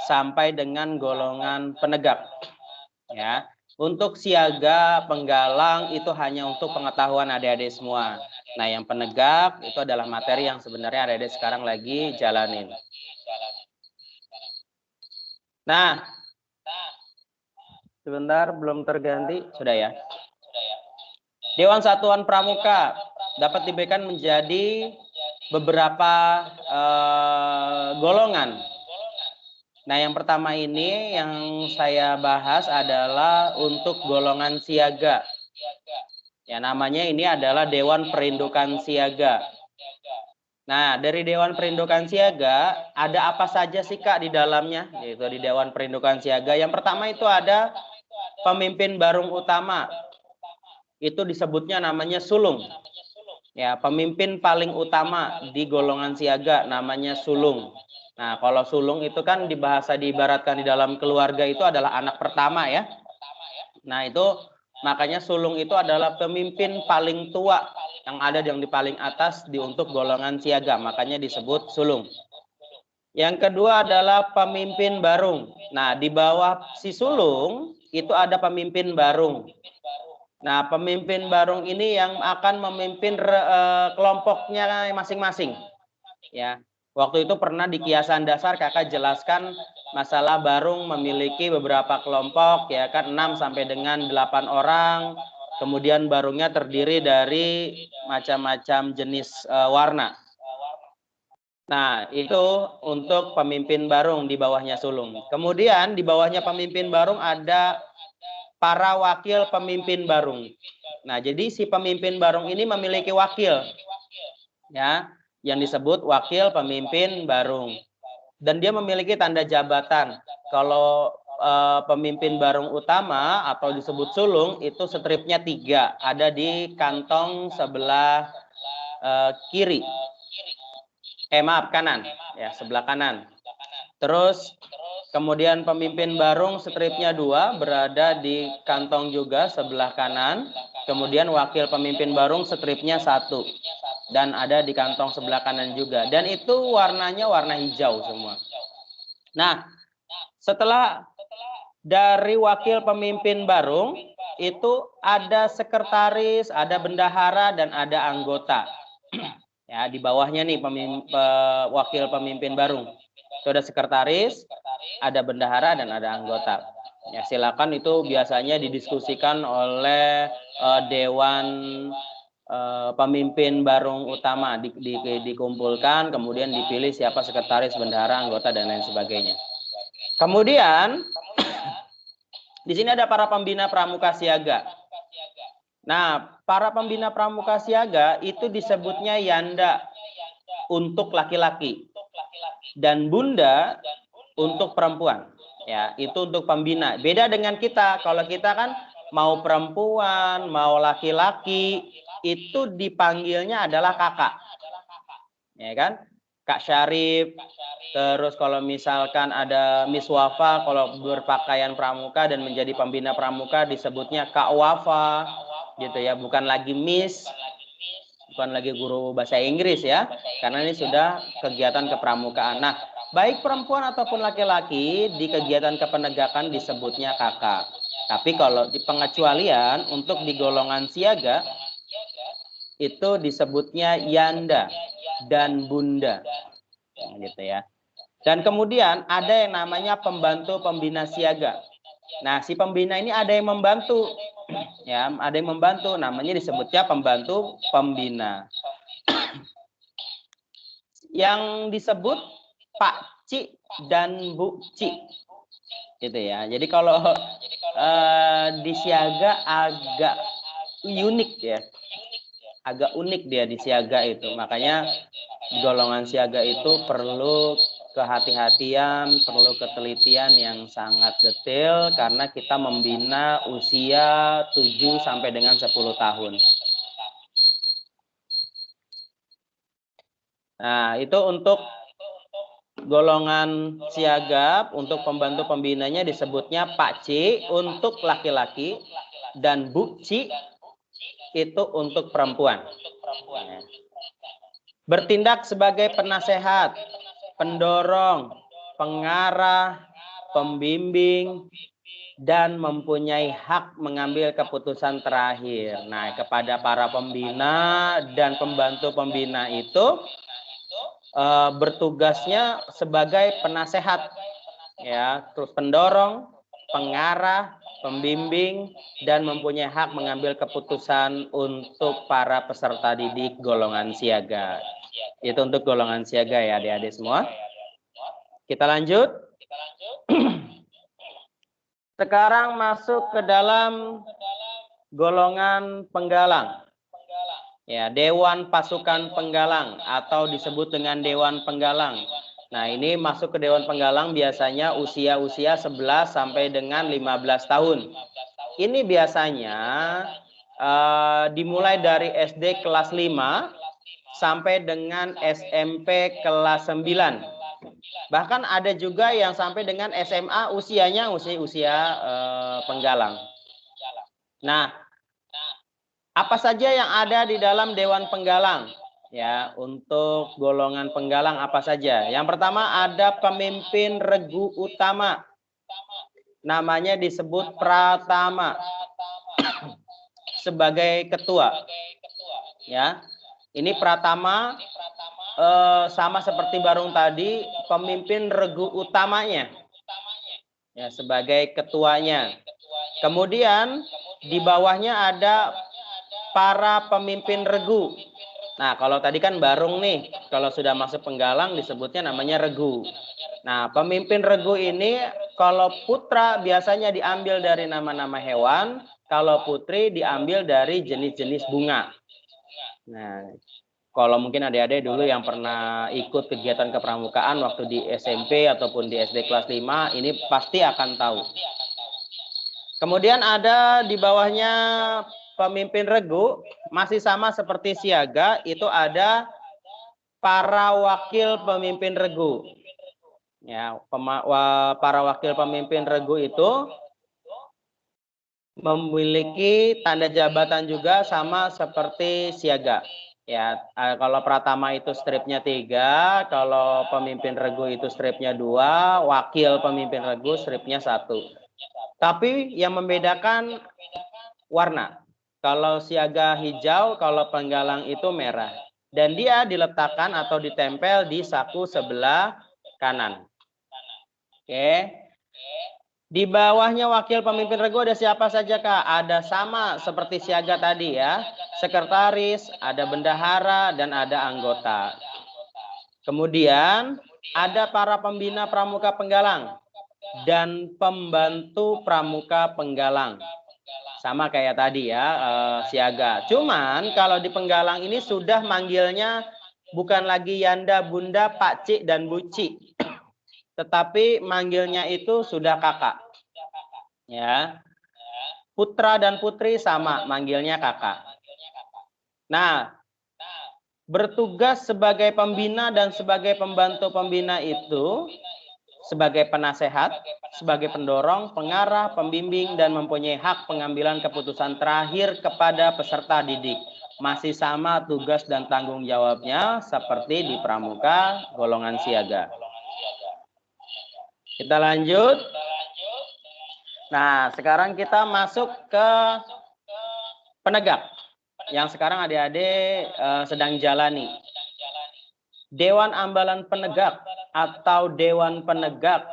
sampai dengan golongan penegak. Ya, untuk siaga, penggalang itu hanya untuk pengetahuan adik-adik semua. Nah, yang penegak itu adalah materi yang sebenarnya adik-adik sekarang lagi jalanin. Nah, sebentar belum terganti, sudah ya. Dewan Satuan Pramuka dapat diberikan menjadi beberapa golongan. Nah, yang pertama ini yang saya bahas adalah untuk golongan siaga. Ya, namanya ini adalah Dewan Perindukan Siaga. Nah, dari Dewan Perindukan Siaga, ada apa saja sih Kak di dalamnya? Yaitu di Dewan Perindukan Siaga. Yang pertama itu ada pemimpin barung utama. Itu disebutnya namanya sulung. Ya, pemimpin paling utama di golongan siaga namanya sulung. Nah, kalau sulung itu kan di bahasa diibaratkan di dalam keluarga itu adalah anak pertama ya. Nah, itu makanya sulung itu adalah pemimpin paling tua yang ada yang di paling atas untuk golongan siaga, makanya disebut sulung. Yang kedua adalah pemimpin barung. Nah, di bawah si sulung itu ada pemimpin barung. Nah, pemimpin barung ini yang akan memimpin kelompoknya masing-masing. Ya, waktu itu pernah di kiasan dasar kakak jelaskan masalah barung memiliki beberapa kelompok, ya kan 6 sampai dengan 8 orang. Kemudian barungnya terdiri dari macam-macam jenis warna. Nah, itu untuk pemimpin barung di bawahnya sulung. Kemudian di bawahnya pemimpin barung ada para wakil pemimpin barung. Nah, jadi si pemimpin barung ini memiliki wakil, ya, yang disebut wakil pemimpin barung. Dan dia memiliki tanda jabatan. Kalau pemimpin barung utama atau disebut sulung itu stripnya 3, ada di kantong sebelah kiri. Maaf, kanan, ya, sebelah kanan. Terus kemudian pemimpin barung stripnya 2 berada di kantong juga sebelah kanan. Kemudian wakil pemimpin barung stripnya 1 dan ada di kantong sebelah kanan juga. Dan itu warnanya warna hijau semua. Nah, setelah dari wakil pemimpin barung itu ada sekretaris, ada bendahara dan ada anggota. Ya, di bawahnya nih wakil pemimpin barung. Itu ada sekretaris, ada bendahara dan ada anggota. Ya, silakan itu biasanya didiskusikan oleh dewan pemimpin barung utama dikumpulkan, kemudian dipilih siapa sekretaris, bendahara, anggota dan lain sebagainya. Kemudian di sini ada para pembina pramuka siaga. Nah, para pembina pramuka siaga itu disebutnya yanda untuk laki-laki dan bunda untuk perempuan. Ya, itu untuk pembina. Beda dengan kita. Kalau kita kan mau perempuan, mau laki-laki, itu dipanggilnya adalah kakak. Ya kan? Kak Syarif. Terus kalau misalkan ada Miss Wafa, kalau berpakaian pramuka dan menjadi pembina pramuka disebutnya Kak Wafa, gitu ya. Bukan lagi Miss, bukan lagi guru bahasa Inggris ya, karena ini sudah kegiatan kepramukaan. Nah, baik perempuan ataupun laki-laki di kegiatan kepenegakan disebutnya kakak. Tapi kalau di pengecualian untuk di golongan siaga itu disebutnya yanda dan bunda, gitu ya. Dan kemudian ada yang namanya pembantu pembina siaga. Nah, si pembina ini ada yang membantu, ya, ada yang membantu, namanya disebutnya pembantu pembina. Yang disebut Pak Ci dan Bu Ci, gitu ya. Jadi kalau di siaga agak unik ya, agak unik dia di siaga itu. Makanya di golongan siaga itu perlu kehati-hatian, perlu ketelitian yang sangat detail karena kita membina usia 7 sampai dengan 10 tahun. Nah, itu untuk golongan siaga, untuk pembantu pembinanya disebutnya Pak C untuk laki-laki dan Bu C itu untuk perempuan. Bertindak sebagai penasehat, pendorong, pengarah, pembimbing, dan mempunyai hak mengambil keputusan terakhir. Nah, kepada para pembina dan pembantu pembina itu bertugasnya sebagai penasehat, ya, terus pendorong, pengarah, pembimbing, dan mempunyai hak mengambil keputusan untuk para peserta didik golongan siaga. Itu untuk golongan siaga ya adik-adik semua. Kita lanjut. Sekarang masuk ke dalam golongan penggalang. Ya, Dewan Pasukan Penggalang atau disebut dengan Dewan Penggalang. Nah, ini masuk ke Dewan Penggalang biasanya usia-usia 11 sampai dengan 15 tahun. Ini biasanya dimulai dari SD kelas 5 sampai dengan SMP kelas 9. Bahkan ada juga yang sampai dengan SMA usianya usia penggalang. Nah, apa saja yang ada di dalam Dewan Penggalang? Ya, untuk golongan penggalang apa saja? Yang pertama ada pemimpin regu utama. Namanya disebut pratama. Sebagai ketua. Ya. Ini pratama sama seperti Barung tadi, pemimpin regu utamanya. Ya, sebagai ketuanya. Kemudian di bawahnya ada para pemimpin regu. Nah, kalau tadi kan Barung nih, kalau sudah masuk penggalang disebutnya namanya regu. Nah, pemimpin regu ini kalau putra biasanya diambil dari nama-nama hewan, kalau putri diambil dari jenis-jenis bunga. Nah, kalau mungkin adik-adik dulu yang pernah ikut kegiatan kepramukaan waktu di SMP ataupun di SD kelas 5, ini pasti akan tahu. Kemudian ada di bawahnya pemimpin regu, masih sama seperti siaga, itu ada para wakil pemimpin regu. Ya, para wakil pemimpin regu itu memiliki tanda jabatan juga sama seperti siaga. Ya, kalau pratama itu stripnya 3, kalau pemimpin regu itu stripnya 2, wakil pemimpin regu stripnya 1. Tapi yang membedakan warna. Kalau siaga hijau, kalau penggalang itu merah. Dan dia diletakkan atau ditempel di saku sebelah kanan. Oke. Di bawahnya wakil pemimpin regu ada siapa saja, Kak? Ada sama seperti siaga tadi ya. Sekretaris, ada bendahara, dan ada anggota. Kemudian ada para pembina pramuka penggalang dan pembantu pramuka penggalang. Sama kayak tadi ya, siaga. Cuman kalau di penggalang ini sudah manggilnya bukan lagi Yanda, Bunda, Pakcik, dan Buci. Tetapi manggilnya itu sudah kakak. Ya. Putra dan putri sama, manggilnya kakak. Nah, bertugas sebagai pembina dan sebagai pembantu pembina itu sebagai penasehat, sebagai pendorong, pengarah, pembimbing, dan mempunyai hak pengambilan keputusan terakhir kepada peserta didik. Masih sama tugas dan tanggung jawabnya seperti di pramuka golongan siaga. Kita lanjut. Nah, sekarang kita masuk ke penegak. Yang sekarang adik-adik sedang jalani. Dewan Ambalan Penegak atau Dewan Penegak,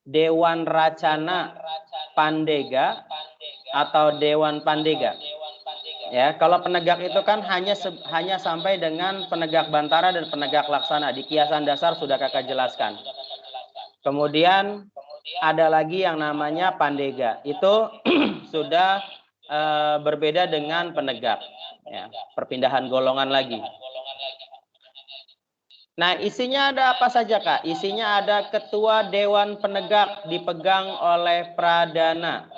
Dewan Racana Pandega atau Dewan Pandega. Ya, kalau penegak itu kan hanya sampai dengan penegak bantara dan penegak laksana. Di kiasan dasar sudah kakak jelaskan. Kemudian ada lagi yang namanya pandega. Itu sudah berbeda dengan penegak. Ya, perpindahan golongan lagi. Nah, isinya ada apa saja, Kak? Isinya ada ketua Dewan Penegak dipegang oleh Pradana.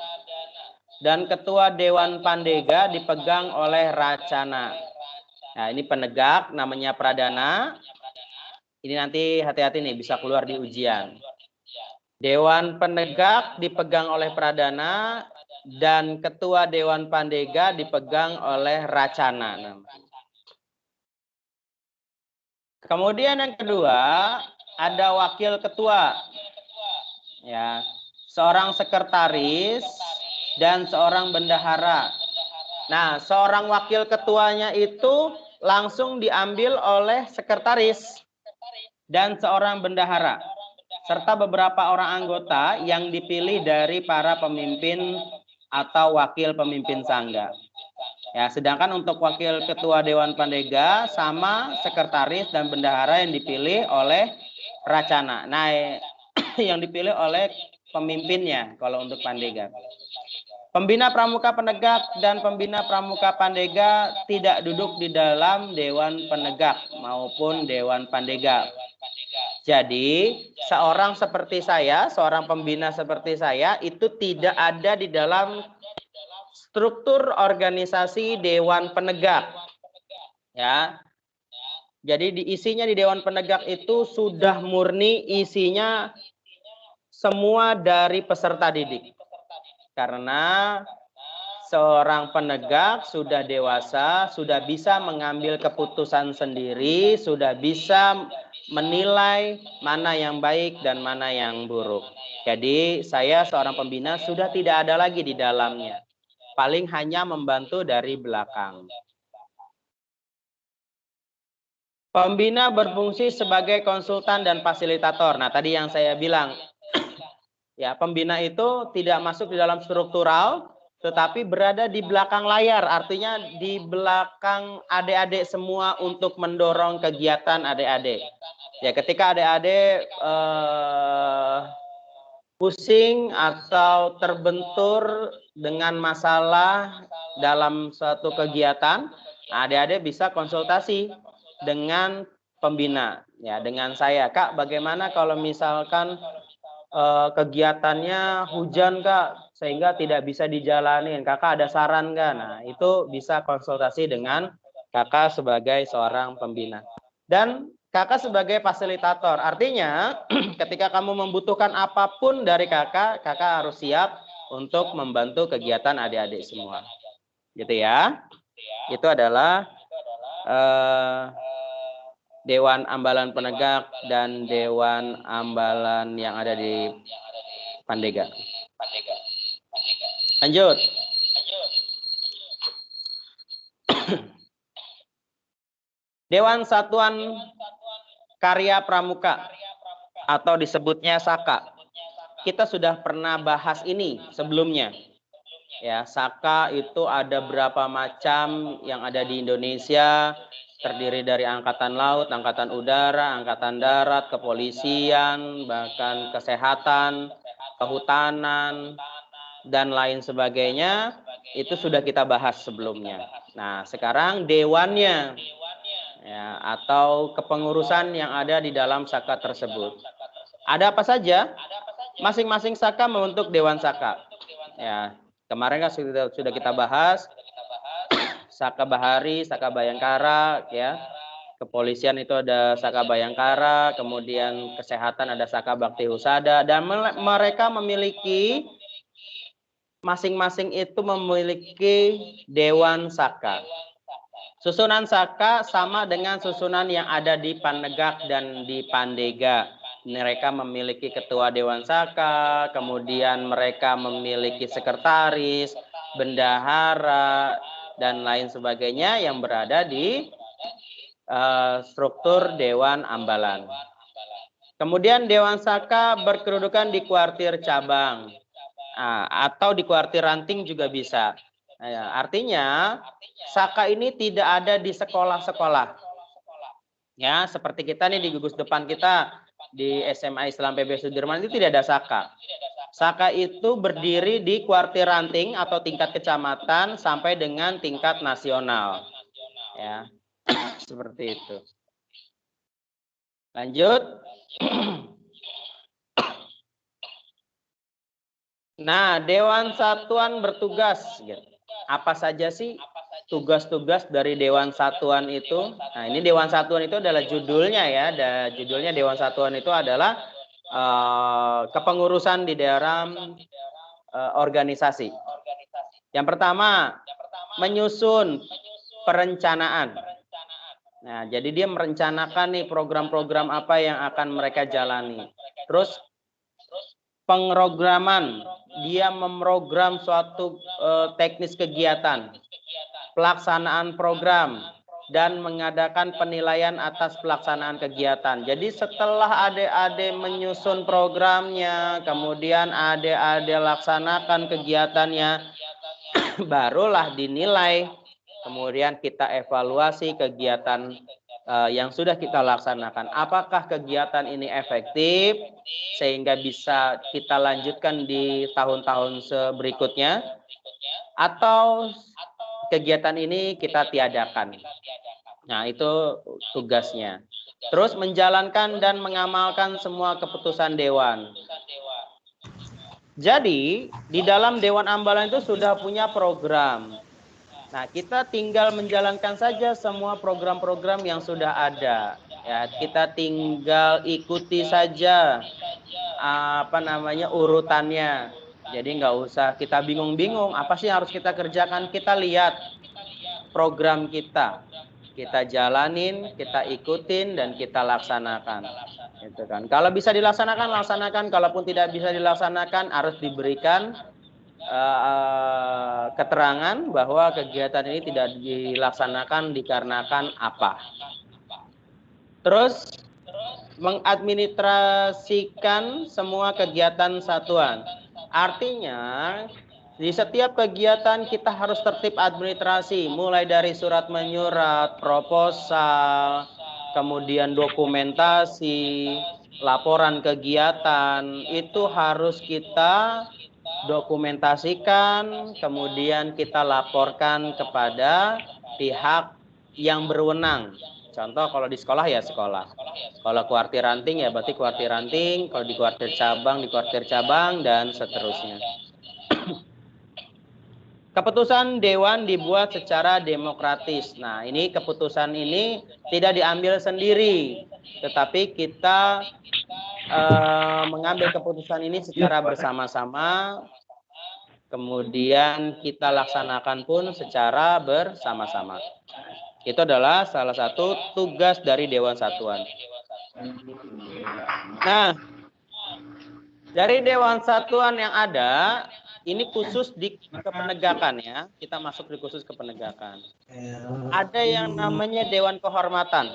Dan ketua Dewan Pandega dipegang oleh Racana. Nah, ini penegak namanya Pradana. Ini nanti hati-hati nih, bisa keluar di ujian. Dewan Penegak dipegang oleh Pradana dan ketua Dewan Pandega dipegang oleh Racana. Kemudian yang kedua, ada wakil ketua, ya, seorang sekretaris, dan seorang bendahara. Nah, seorang wakil ketuanya itu langsung diambil oleh sekretaris dan seorang bendahara, serta beberapa orang anggota yang dipilih dari para pemimpin atau wakil pemimpin sangga. Ya, sedangkan untuk wakil ketua Dewan Pandega sama sekretaris dan bendahara yang dipilih oleh Racana. Nah, yang dipilih oleh pemimpinnya kalau untuk Pandega. Pembina Pramuka Penegak dan Pembina Pramuka Pandega tidak duduk di dalam Dewan Penegak maupun Dewan Pandega. Jadi, seorang seperti saya, seorang pembina seperti saya, itu tidak ada di dalam struktur organisasi Dewan Penegak. Ya. Jadi isinya di Dewan Penegak itu sudah murni isinya semua dari peserta didik. Karena seorang penegak sudah dewasa, sudah bisa mengambil keputusan sendiri, sudah bisa menilai mana yang baik dan mana yang buruk. Jadi saya seorang pembina sudah tidak ada lagi di dalamnya. Paling hanya membantu dari belakang. Pembina berfungsi sebagai konsultan dan fasilitator. Nah, tadi yang saya bilang, ya, pembina itu tidak masuk di dalam struktural, tetapi berada di belakang layar, artinya di belakang adik-adik semua untuk mendorong kegiatan adik-adik. Ya, ketika adik-adik pusing atau terbentur dengan masalah dalam suatu kegiatan, adik-adik bisa konsultasi dengan pembina, ya, dengan saya. Kak, bagaimana kalau misalkan kegiatannya hujan, Kak, sehingga tidak bisa dijalanin. Kakak ada saran nggak? Nah, itu bisa konsultasi dengan kakak sebagai seorang pembina. Dan kakak sebagai fasilitator. Artinya, ketika kamu membutuhkan apapun dari kakak, kakak harus siap untuk membantu kegiatan adik-adik semua. Gitu ya. Itu adalah Dewan Ambalan Penegak dan Dewan Ambalan yang ada di Pandega. Lanjut. Dewan Satuan Karya Pramuka atau disebutnya Saka. Kita sudah pernah bahas ini sebelumnya. Ya, Saka itu ada berapa macam yang ada di Indonesia, terdiri dari angkatan laut, angkatan udara, angkatan darat, kepolisian, bahkan kesehatan, kehutanan, dan lain sebagainya. Itu sudah kita bahas sebelumnya. Nah, sekarang dewannya, ya, atau kepengurusan yang ada di dalam Saka tersebut. Ada apa saja? Masing-masing Saka membentuk Dewan Saka. Ya, kemarin kan sudah kita bahas Saka Bahari, Saka Bayangkara, ya. Kepolisian itu ada Saka Bayangkara, kemudian kesehatan ada Saka Bakti Husada, dan mereka memiliki masing-masing itu memiliki Dewan Saka. Susunan Saka sama dengan susunan yang ada di Pandegak dan di Pandega. Mereka memiliki ketua Dewan Saka, kemudian mereka memiliki sekretaris, bendahara, dan lain sebagainya yang berada di struktur Dewan Ambalan. Kemudian Dewan Saka berkedudukan di kuartir cabang, atau di kuartir ranting juga bisa. Artinya Saka ini tidak ada di sekolah-sekolah. Ya, seperti kita nih di gugus depan kita di SMA Islam PB Sudirman itu tidak ada Saka. Saka itu berdiri di kuartir ranting atau tingkat kecamatan sampai dengan tingkat nasional. Ya, seperti itu. Lanjut. Nah, Dewan Satuan bertugas. Apa saja sih tugas-tugas dari Dewan Satuan itu? Nah, ini Dewan Satuan itu adalah judulnya ya. Judulnya Dewan Satuan itu adalah kepengurusan di dalam organisasi. Yang pertama, menyusun perencanaan. Nah, jadi dia merencanakan nih program-program apa yang akan mereka jalani. Terus pengrograman, dia memprogram suatu teknis kegiatan, pelaksanaan program, dan mengadakan penilaian atas pelaksanaan kegiatan. Jadi setelah adik-adik menyusun programnya, kemudian adik-adik laksanakan kegiatannya, barulah dinilai. Kemudian kita evaluasi kegiatan yang sudah kita laksanakan. Apakah kegiatan ini efektif sehingga bisa kita lanjutkan di tahun-tahun berikutnya, atau kegiatan ini kita tiadakan. Nah, itu tugasnya. Terus menjalankan dan mengamalkan semua keputusan dewan. Jadi, di dalam Dewan Ambalan itu sudah punya program. Nah, kita tinggal menjalankan saja semua program-program yang sudah ada. Ya, kita tinggal ikuti saja urutannya. Jadi nggak usah kita bingung-bingung apa sih yang harus kita kerjakan. Kita lihat program kita jalanin, kita ikutin, dan kita laksanakan. Gitu kan. Kalau bisa dilaksanakan, laksanakan. Kalaupun tidak bisa dilaksanakan, harus diberikan keterangan bahwa kegiatan ini tidak dilaksanakan dikarenakan apa. Terus mengadministrasikan semua kegiatan satuan. Artinya di setiap kegiatan kita harus tertib administrasi, mulai dari surat menyurat, proposal, kemudian dokumentasi, laporan kegiatan, itu harus kita dokumentasikan, kemudian kita laporkan kepada pihak yang berwenang. Contoh kalau di sekolah ya sekolah. Kalau kuartir ranting ya berarti kuartir ranting, kalau di kuartir cabang, dan seterusnya. Keputusan dewan dibuat secara demokratis. Nah, ini keputusan ini tidak diambil sendiri, tetapi kita mengambil keputusan ini secara bersama-sama, kemudian kita laksanakan pun secara bersama-sama. Itu adalah salah satu tugas dari Dewan Satuan. Nah, dari Dewan Satuan yang ada, ini khusus di kepenegakan ya. Kita masuk di khusus kepenegakan. Ada yang namanya Dewan Kehormatan.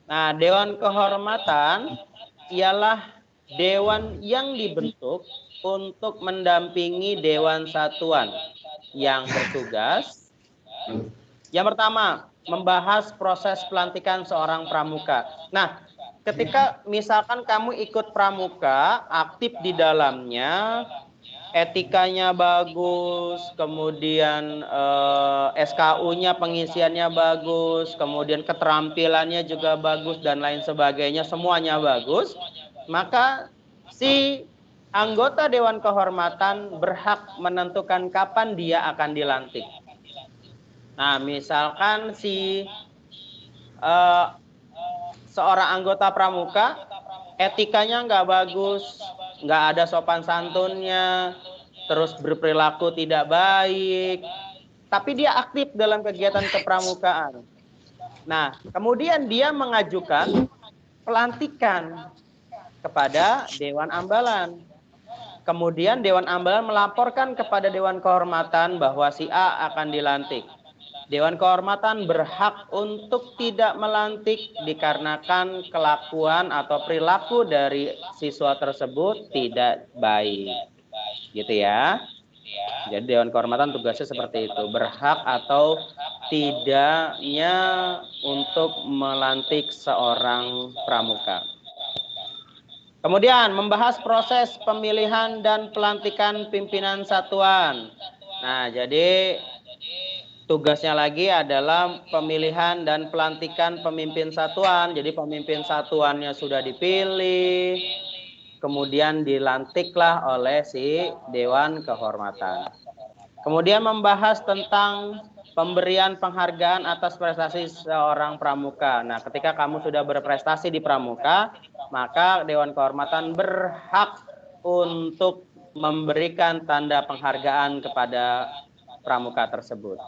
Nah, Dewan Kehormatan ialah dewan yang dibentuk untuk mendampingi Dewan Satuan yang bertugas. Yang pertama, membahas proses pelantikan seorang pramuka. Nah, ketika misalkan kamu ikut pramuka, aktif di dalamnya, etikanya bagus, kemudian SKU-nya pengisiannya bagus, kemudian keterampilannya juga bagus, dan lain sebagainya, semuanya bagus, maka si anggota Dewan Kehormatan berhak menentukan kapan dia akan dilantik. Nah, misalkan seorang anggota pramuka etikanya nggak bagus, nggak ada sopan santunnya, terus berperilaku tidak baik, tapi dia aktif dalam kegiatan kepramukaan. Nah, kemudian dia mengajukan pelantikan kepada Dewan Ambalan. Kemudian Dewan Ambalan melaporkan kepada Dewan Kehormatan bahwa si A akan dilantik. Dewan Kehormatan berhak untuk tidak melantik dikarenakan kelakuan atau perilaku dari siswa tersebut tidak baik. Gitu ya. Jadi Dewan Kehormatan tugasnya seperti itu. Berhak atau tidaknya untuk melantik seorang pramuka. Kemudian membahas proses pemilihan dan pelantikan pimpinan satuan. Nah, jadi tugasnya lagi adalah pemilihan dan pelantikan pemimpin satuan. Jadi pemimpin satuannya sudah dipilih, kemudian dilantiklah oleh si Dewan Kehormatan. Kemudian membahas tentang pemberian penghargaan atas prestasi seorang pramuka. Nah, ketika kamu sudah berprestasi di pramuka, maka Dewan Kehormatan berhak untuk memberikan tanda penghargaan kepada pramuka tersebut.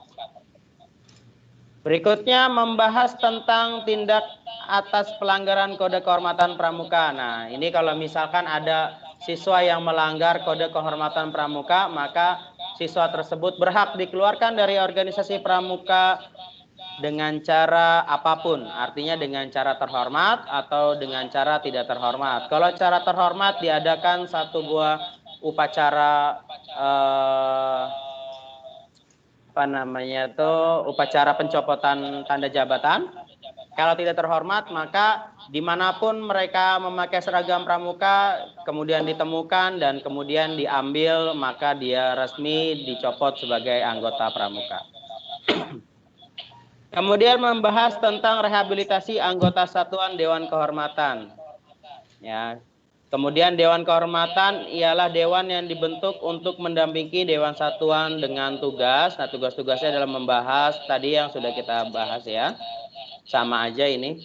Berikutnya membahas tentang tindak atas pelanggaran kode kehormatan pramuka. Nah, ini kalau misalkan ada siswa yang melanggar kode kehormatan pramuka, maka siswa tersebut berhak dikeluarkan dari organisasi pramuka dengan cara apapun. Artinya dengan cara terhormat atau dengan cara tidak terhormat. Kalau cara terhormat diadakan satu buah upacara upacara pencopotan tanda jabatan. Kalau tidak terhormat, maka dimanapun mereka memakai seragam pramuka, kemudian ditemukan dan kemudian diambil, maka dia resmi dicopot sebagai anggota pramuka. Kemudian membahas tentang rehabilitasi anggota satuan Dewan Kehormatan. Ya. Kemudian Dewan Kehormatan ialah dewan yang dibentuk untuk mendampingi Dewan Satuan dengan tugas. Nah, tugas-tugasnya adalah membahas tadi yang sudah kita bahas ya. Sama aja ini.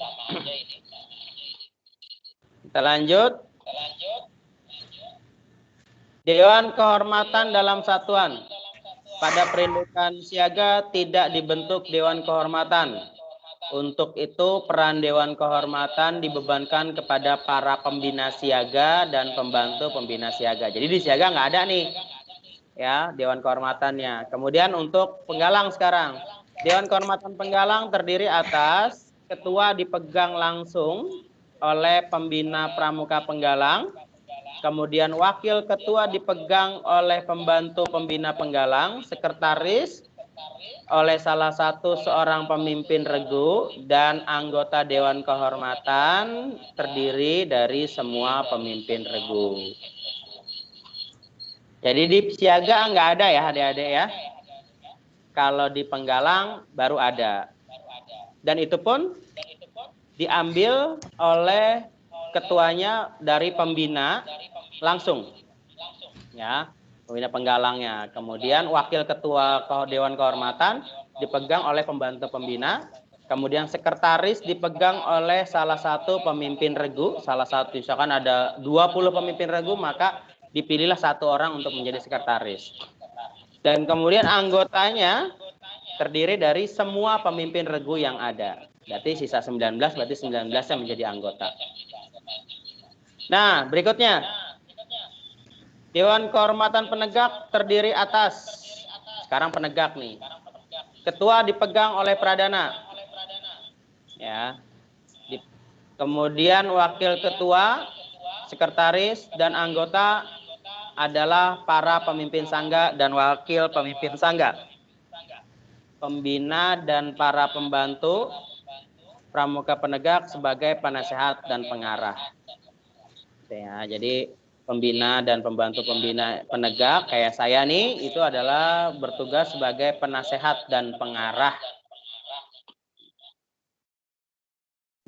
Kita lanjut. Dewan Kehormatan dalam satuan. Pada perindukan siaga tidak dibentuk Dewan Kehormatan. Untuk itu peran Dewan Kehormatan dibebankan kepada para pembina siaga dan pembantu pembina siaga. Jadi di siaga nggak ada nih ya Dewan Kehormatannya. Kemudian untuk penggalang sekarang. Dewan Kehormatan penggalang terdiri atas ketua dipegang langsung oleh pembina pramuka penggalang. Kemudian wakil ketua dipegang oleh pembantu pembina penggalang, sekretaris oleh salah satu seorang pemimpin regu, dan anggota Dewan Kehormatan terdiri dari semua pemimpin regu. Jadi di siaga nggak ada ya adik-adik ya. Kalau di penggalang baru ada. Dan itu pun diambil oleh ketuanya dari pembina langsung. Ya. Pembina penggalangnya. Kemudian wakil ketua Dewan Kehormatan dipegang oleh pembantu pembina. Kemudian sekretaris dipegang oleh salah satu pemimpin regu. Salah satu, misalkan ada 20 pemimpin regu, maka dipilihlah satu orang untuk menjadi sekretaris. Dan kemudian anggotanya terdiri dari semua pemimpin regu yang ada. Berarti sisa 19, berarti 19 yang menjadi anggota. Nah, berikutnya. Dewan Kehormatan Penegak terdiri atas, sekarang penegak nih. Ketua dipegang oleh Pradana. Ya. Kemudian wakil ketua, sekretaris dan anggota adalah para pemimpin sangga dan wakil pemimpin sangga. Pembina dan para pembantu pramuka penegak sebagai penasehat dan pengarah. Ya, jadi pembina dan pembantu pembina penegak kayak saya nih itu adalah bertugas sebagai penasehat dan pengarah.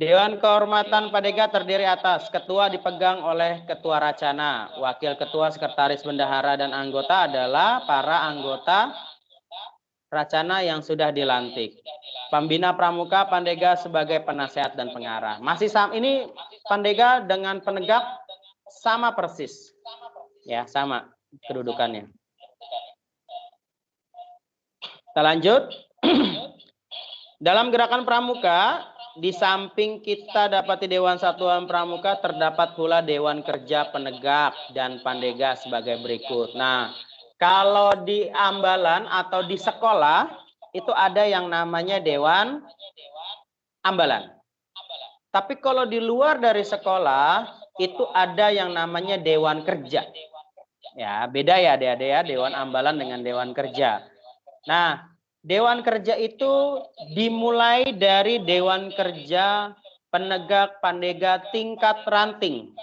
Dewan Kehormatan Padega terdiri atas ketua dipegang oleh ketua racana, wakil ketua, sekretaris bendahara dan anggota adalah para anggota racana yang sudah dilantik. Pembina pramuka Pandega sebagai penasehat dan pengarah. Masih sama ini Pandega dengan penegak sama persis. Ya, sama kedudukannya. Kita lanjut. Dalam gerakan pramuka, di samping kita dapati Dewan Satuan Pramuka, terdapat pula Dewan Kerja Penegak dan Pandega sebagai berikut. Nah, kalau di Ambalan atau di sekolah, itu ada yang namanya Dewan Ambalan. Tapi kalau di luar dari sekolah, itu ada yang namanya Dewan Kerja. Ya, beda ya adik-adik ya, Dewan Ambalan dengan Dewan Kerja. Nah, Dewan Kerja itu dimulai dari Dewan Kerja Penegak Pandega tingkat ranting.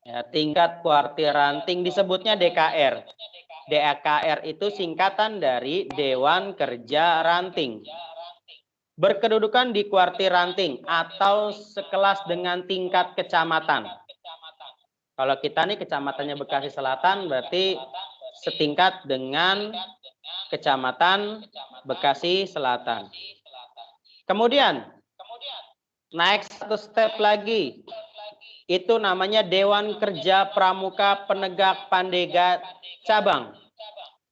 Ya, tingkat kuartir ranting disebutnya DKR. DKR itu singkatan dari Dewan Kerja Ranting. Berkedudukan di kuartir ranting atau sekelas dengan tingkat kecamatan. Kalau kita nih kecamatannya Bekasi Selatan berarti setingkat dengan Kecamatan Bekasi Selatan. Kemudian naik satu step lagi. Itu namanya Dewan Kerja Pramuka Penegak Pandega Cabang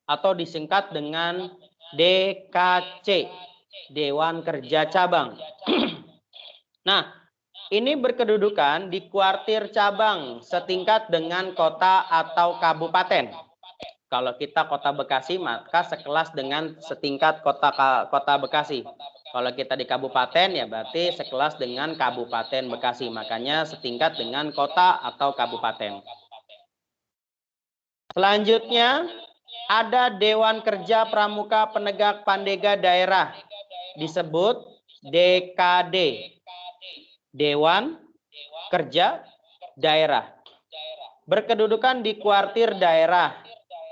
atau disingkat dengan DKC. Dewan Kerja Cabang. Nah, ini berkedudukan di kuartir cabang setingkat dengan kota atau kabupaten. Kalau kita kota Bekasi, maka sekelas dengan setingkat kota Bekasi. Kalau kita di kabupaten, ya berarti sekelas dengan Kabupaten Bekasi. Makanya setingkat dengan kota atau kabupaten. Selanjutnya, ada Dewan Kerja Pramuka Penegak Pandega Daerah. Disebut DKD. Dewan Kerja Daerah. Berkedudukan di kuartir daerah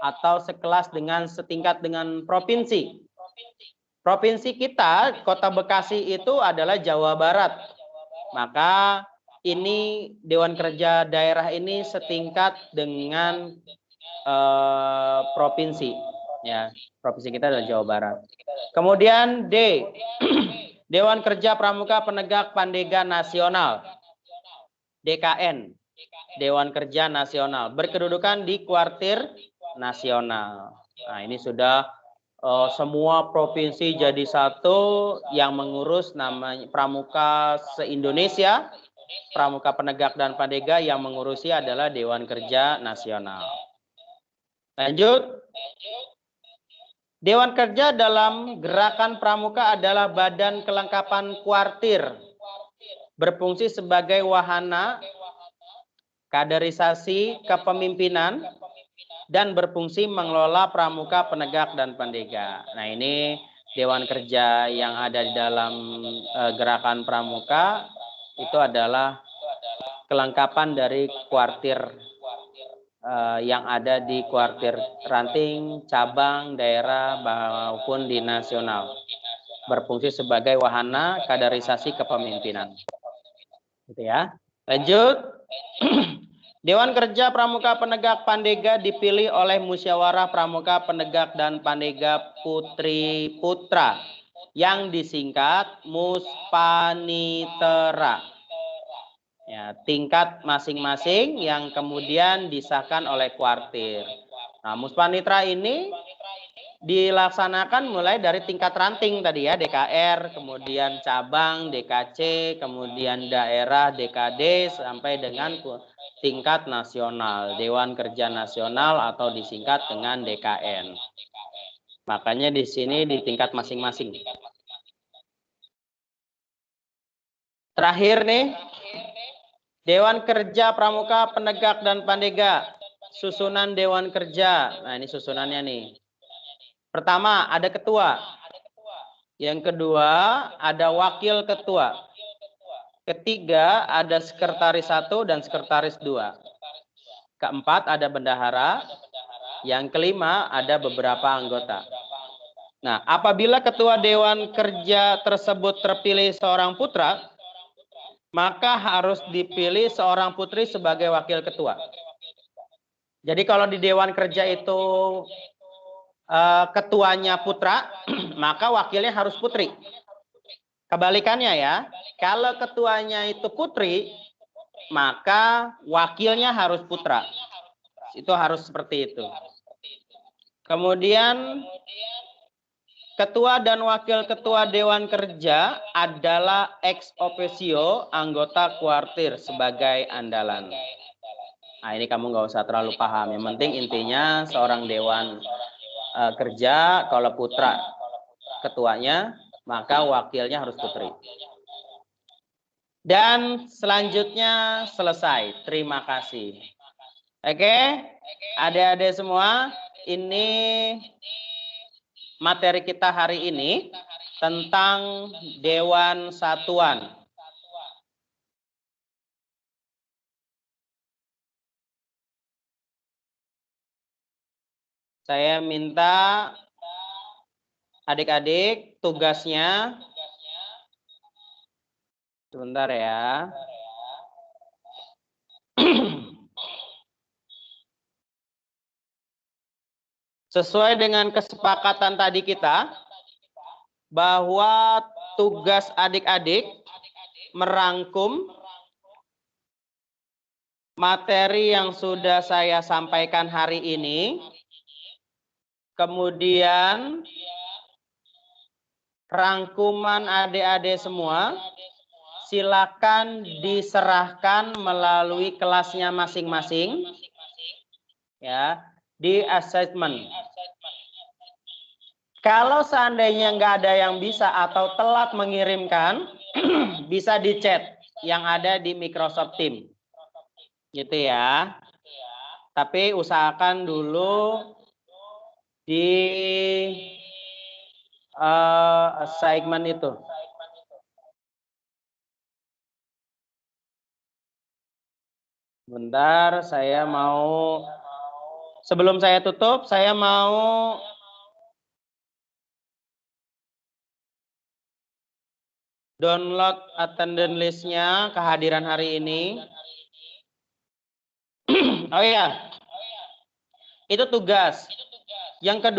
atau sekelas dengan setingkat dengan provinsi. Provinsi kita, Kota Bekasi itu adalah Jawa Barat. Maka ini Dewan Kerja Daerah ini setingkat dengan provinsi. Ya, provinsi kita adalah Jawa Barat. Kemudian D, Dewan Kerja Pramuka Penegak Pandega Nasional. DKN, Dewan Kerja Nasional. Berkedudukan di kuartir nasional. Nah, ini sudah semua provinsi jadi satu yang mengurus namanya Pramuka se-Indonesia. Pramuka Penegak dan Pandega yang mengurusi adalah Dewan Kerja Nasional. Lanjut. Dewan Kerja dalam gerakan pramuka adalah badan kelengkapan kuartir. Berfungsi sebagai wahana kaderisasi kepemimpinan dan berfungsi mengelola pramuka, penegak, dan pandega. Nah, ini Dewan Kerja yang ada di dalam gerakan pramuka itu adalah kelengkapan dari kuartir yang ada di kuartir ranting, cabang, daerah, maupun di nasional. Berfungsi sebagai wahana kaderisasi kepemimpinan. Gitu ya. Lanjut. Dewan Kerja Pramuka Penegak Pandega dipilih oleh Musyawarah Pramuka Penegak dan Pandega Putri Putra yang disingkat Muspanitera. Ya, tingkat masing-masing yang kemudian disahkan oleh kuartir. Nah, Muspanitra ini dilaksanakan mulai dari tingkat ranting tadi ya, DKR, kemudian cabang, DKC, kemudian daerah, DKD, sampai dengan tingkat nasional, Dewan Kerja Nasional atau disingkat dengan DKN. Makanya di sini di tingkat masing-masing. Terakhir nih, Dewan Kerja Pramuka Penegak dan Pandega. Susunan Dewan Kerja. Nah, ini susunannya nih. Pertama, ada ketua. Yang kedua, ada wakil ketua. Ketiga, ada sekretaris 1 dan sekretaris 2. Keempat, ada bendahara. Yang kelima, ada beberapa anggota. Nah, apabila ketua Dewan Kerja tersebut terpilih seorang putra, maka harus dipilih seorang putri sebagai wakil ketua. Jadi kalau di Dewan Kerja itu ketuanya putra, maka wakilnya harus putri. Kebalikannya ya, kalau ketuanya itu putri, maka wakilnya harus putra. Itu harus seperti itu. Kemudian ketua dan wakil ketua Dewan Kerja adalah ex officio anggota kuartir sebagai andalan. Nah, ini kamu nggak usah terlalu paham. Yang penting intinya seorang Dewan Kerja, kalau putra ketuanya, maka wakilnya harus putri. Dan selanjutnya selesai. Terima kasih. Oke, adik-adik semua, ini materi kita hari ini tentang Dewan Satuan. Saya minta adik-adik tugasnya, sebentar ya. Sesuai dengan kesepakatan tadi kita, bahwa tugas adik-adik merangkum materi yang sudah saya sampaikan hari ini, kemudian rangkuman adik-adik semua silakan diserahkan melalui kelasnya masing-masing ya di assignment. Kalau seandainya nggak ada yang bisa atau telat mengirimkan, bisa di chat yang ada di Microsoft Teams. Gitu ya. Tapi usahakan dulu di assignment itu. Bentar, saya mau, sebelum saya tutup, saya mau download attendance list-nya kehadiran hari ini. Oh iya, itu tugas. Yang kedua,